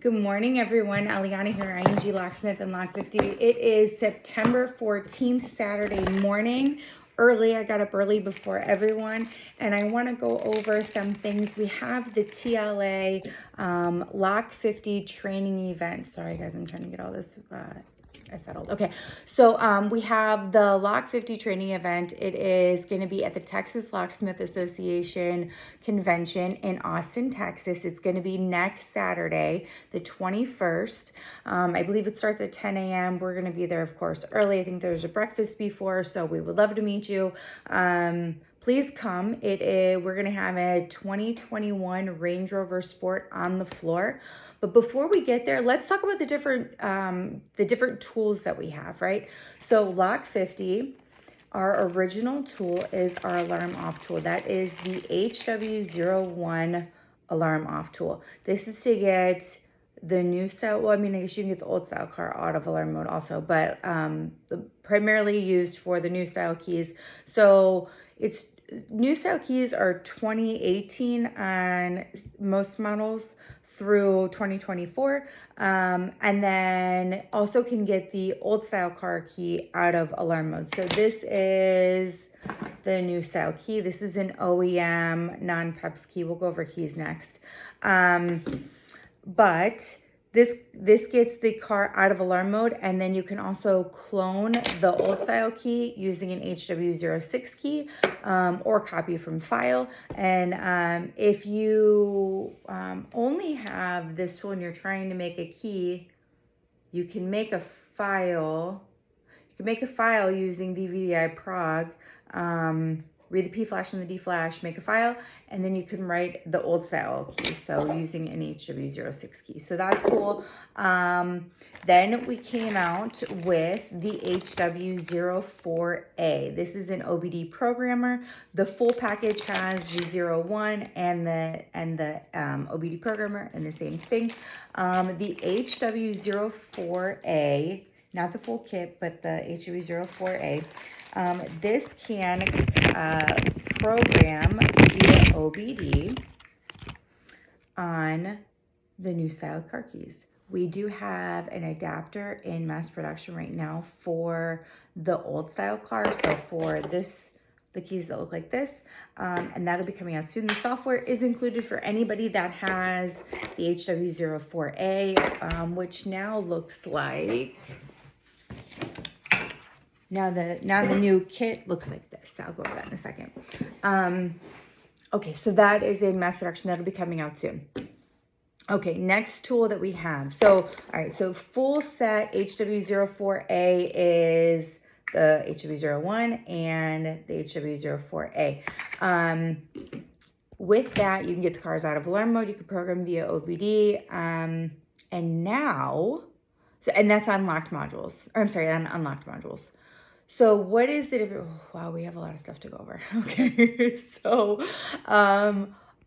Good morning, everyone. Aliana here, ING Locksmith and Lock50. It is September 14th, Saturday morning. Early, I got up early before everyone, and I want to go over some things. We have the TLA Lock50 training event. Sorry, guys, I'm trying to get all this settled. Okay, so we have the Lock50 training event. It is going to be at the Texas Locksmith Association convention in Austin, Texas. It's going to be next Saturday, the 21st. I believe it starts at 10 a.m. We're going to be there, of course, early. I think there's a breakfast before, so we would love to meet you. Please come. We're going to have a 2021 Range Rover Sport on the floor. But before we get there, let's talk about the different tools that we have, right? So Lock50, our original tool is our alarm off tool. That is the HW01 alarm off tool. This is to get the new style. Well, I mean, I guess you can get the old style car out of alarm mode also, but primarily used for the new style keys. So it's new style keys are 2018 on most models through 2024, and then also can get the old style car key out of alarm mode. So this is the new style key. This is an OEM non-PEPS key. We'll go over keys next. But this gets the car out of alarm mode, and then you can also clone the old style key using an HW06 key or copy from file. And if you only have this tool and you're trying to make a key, you can make a file. You can make a file using VVDI Prog. Read the P flash and the D flash, make a file, and then you can write the old style key, so using an HW06 key. So that's cool. Then we came out with the HW04A. This is an OBD programmer. The full package has the 01 and the OBD programmer and the same thing. The HW04A, not the full kit, but the HW04A. This can program via OBD on the new style car keys. We do have an adapter in mass production right now for the old style car. So for this, the keys that look like this, and that'll be coming out soon. The software is included for anybody that has the HW04A, which now looks like... Now the new kit looks like this. I'll go over that in a second. Okay, so that is in mass production. That'll be coming out soon. Okay, next tool that we have. So, all right, so full set HW04A is the HW01 and the HW04A. With that, you can get the cars out of alarm mode. You can program via OBD. And now, and that's on locked modules. Or I'm sorry, on unlocked modules. So what is the difference? Oh, wow, we have a lot of stuff to go over. Okay, so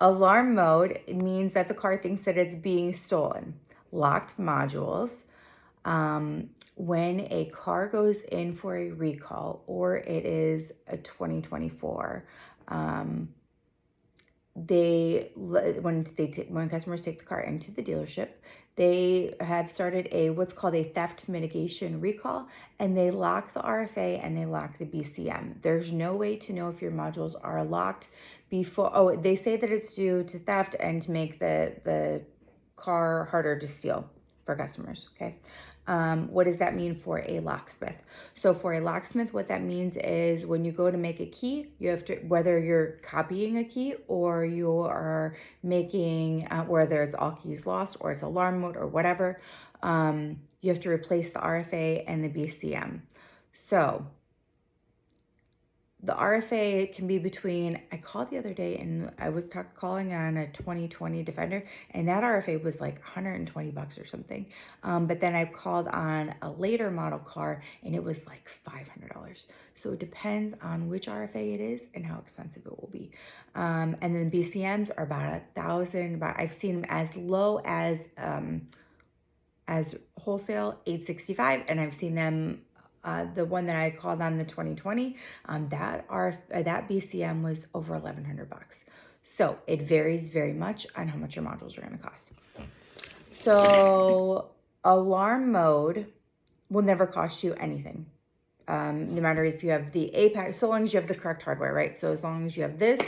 alarm mode means that the car thinks that it's being stolen. Locked modules, when a car goes in for a recall or it is a 2024, when customers take the car into the dealership, they have started what's called a theft mitigation recall, and they lock the RFA and they lock the BCM. There's no way to know if your modules are locked before. Oh, they say that it's due to theft and to make the car harder to steal for customers. Okay. What does that mean for a locksmith? So for a locksmith, what that means is when you go to make a key, you have to, whether you're copying a key or you are making, whether it's all keys lost or it's alarm mode or whatever, you have to replace the RFA and the BCM. So the RFA can be between, I called the other day and I was calling on a 2020 Defender, and that RFA was like 120 bucks or something. But then I called on a later model car and it was like $500. So it depends on which RFA it is and how expensive it will be. And then BCMs are about $1,000. I've seen them as low as wholesale $865, and I've seen them the one that I called on the 2020, that BCM was over 1,100 bucks. So it varies very much on how much your modules are going to cost. So alarm mode will never cost you anything. No matter if you have the A package, so long as you have the correct hardware, right? So as long as you have this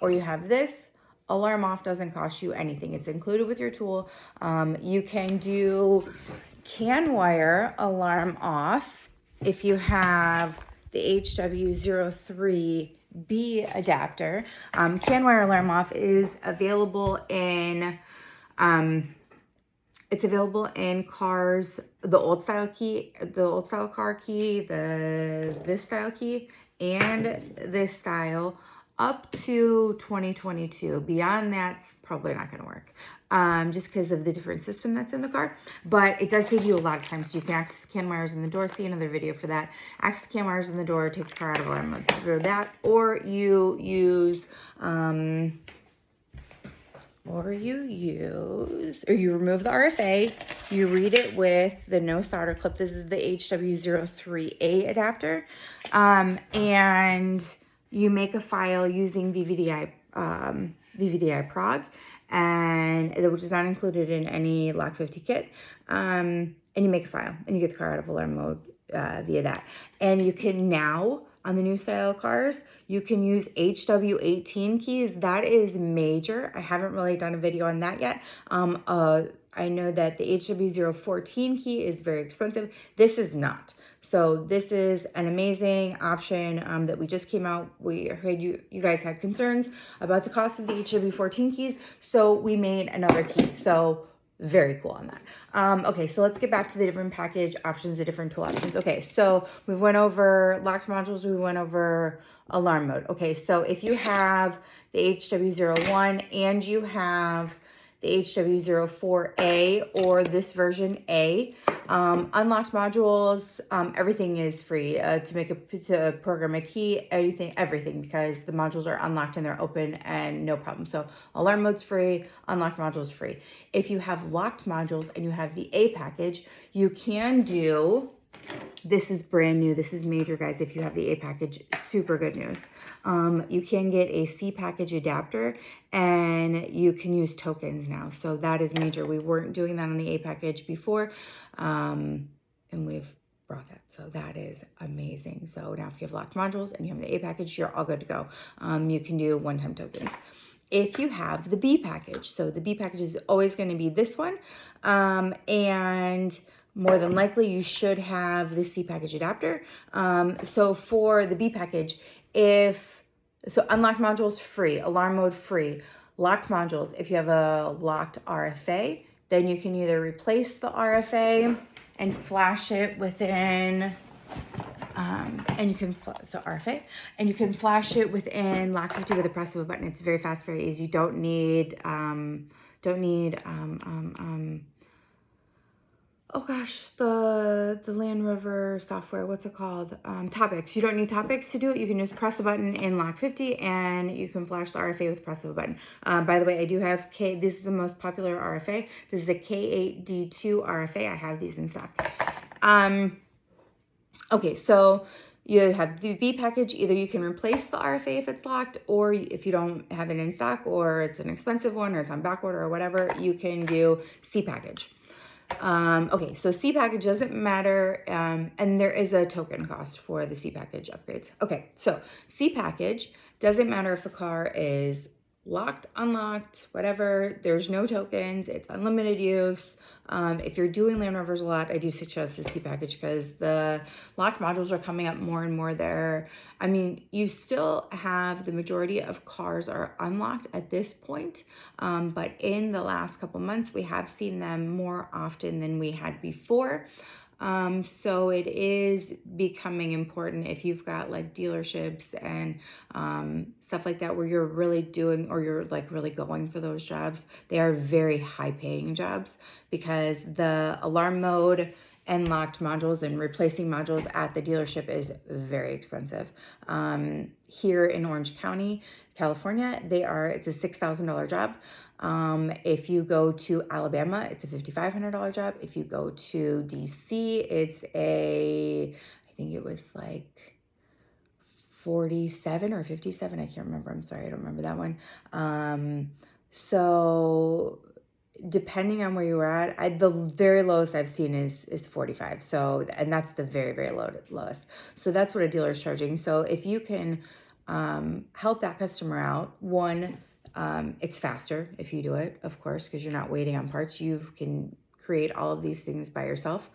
or you have this, alarm off doesn't cost you anything. It's included with your tool. You can do can wire alarm off if you have the HW03B adapter. Can wire alarm off is available in it's available in cars, the old style key, the old style car key, this style key, and this style up to 2022. Beyond that's probably not going to work, just because of the different system that's in the car. But it does save you a lot of time, so you can access can wires in the door. See another video for that. Access can wires in the door, take the car out of alarm mode through that, or you use you remove the RFA, you read it with the no solder clip. This is the HW03A adapter, and you make a file using VVDI prog, and which is not included in any Lock50 kit, and you make a file, and you get the car out of alarm mode via that. And you can now, on the new style cars, you can use HW18 keys. That is major. I haven't really done a video on that yet. I know that the HW014 key is very expensive. This is not. So this is an amazing option that we just came out. We heard you guys had concerns about the cost of the HW14 keys. So we made another key. So very cool on that. Okay, so let's get back to the different package options, the different tool options. Okay, so we went over locked modules, we went over alarm mode. Okay, so if you have the HW01 and you have the HW04A or this version A, unlocked modules, everything is free to program a key, everything, because the modules are unlocked and they're open and no problem. So alarm mode's free, unlocked modules free. If you have locked modules and you have the A package, you can do, this is brand new, this is major, guys. If you have the A package, super good news. You can get a C package adapter and you can use tokens now. So that is major. We weren't doing that on the A package before, and we've brought that. So that is amazing. So now if you have locked modules and you have the A package, you're all good to go. You can do one-time tokens. If you have the B package, so the B package is always going to be this one, and more than likely you should have the C package adapter. So for the B package, unlocked modules free, alarm mode free, locked modules, if you have a locked RFA, then you can either replace the RFA and flash it within, RFA, and you can flash it within Lock50 with a press of a button. It's very fast, very easy. You don't need, oh gosh, the Land Rover software, what's it called? Topics. You don't need topics to do it. You can just press a button in Lock50 and you can flash the RFA with the press of a button. By the way, I do have this is the most popular RFA. This is a K8D2 RFA. I have these in stock. Okay, so you have the B package. Either you can replace the RFA if it's locked, or if you don't have it in stock, or it's an expensive one, or it's on back order or whatever, you can do C package. Okay, so C package doesn't matter, and there is a token cost for the C package upgrades. Okay, so C package doesn't matter if the car is locked, unlocked, whatever. There's no tokens. It's unlimited use. If you're doing Land Rovers a lot, I do suggest the C package because the locked modules are coming up more and more there. I mean, you still have the majority of cars are unlocked at this point, but in the last couple months, we have seen them more often than we had before. So it is becoming important if you've got like dealerships and stuff like that where you're really doing, or you're like really going for those jobs. They are very high paying jobs because the alarm mode and locked modules and replacing modules at the dealership is very expensive. Here in Orange County, California, it's a $6,000 job. If you go to Alabama, it's a $5,500 job. If you go to DC, it's I think it was like 47 or 57. I can't remember. I'm sorry. I don't remember that one. So depending on where you were at, the very lowest I've seen is 45. So, and that's the very, very lowest. So that's what a dealer is charging. So if you can help that customer out, one, it's faster if you do it, of course, because you're not waiting on parts. You can create all of these things by yourself.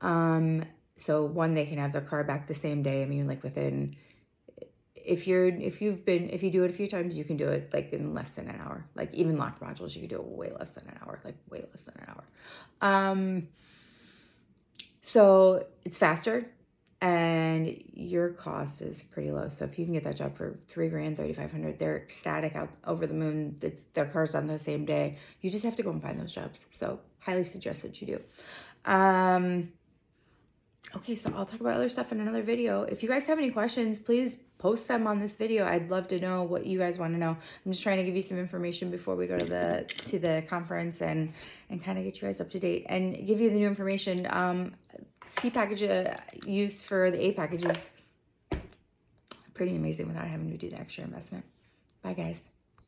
So one, they can have their car back the same day. I mean, like within, if you do it a few times, you can do it like in less than an hour. Like even locked modules, you can do it way less than an hour, like way less than an hour. So it's faster and your cost is pretty low. So if you can get that job for $3 grand, $3,500, they're ecstatic, out over the moon. Their car's on the same day. You just have to go and find those jobs. So highly suggest that you do. Okay, so I'll talk about other stuff in another video. If you guys have any questions, please post them on this video. I'd love to know what you guys want to know. I'm just trying to give you some information before we go to the conference and kind of get you guys up to date and give you the new information. C package used for the A package is pretty amazing without having to do the extra investment. Bye, guys.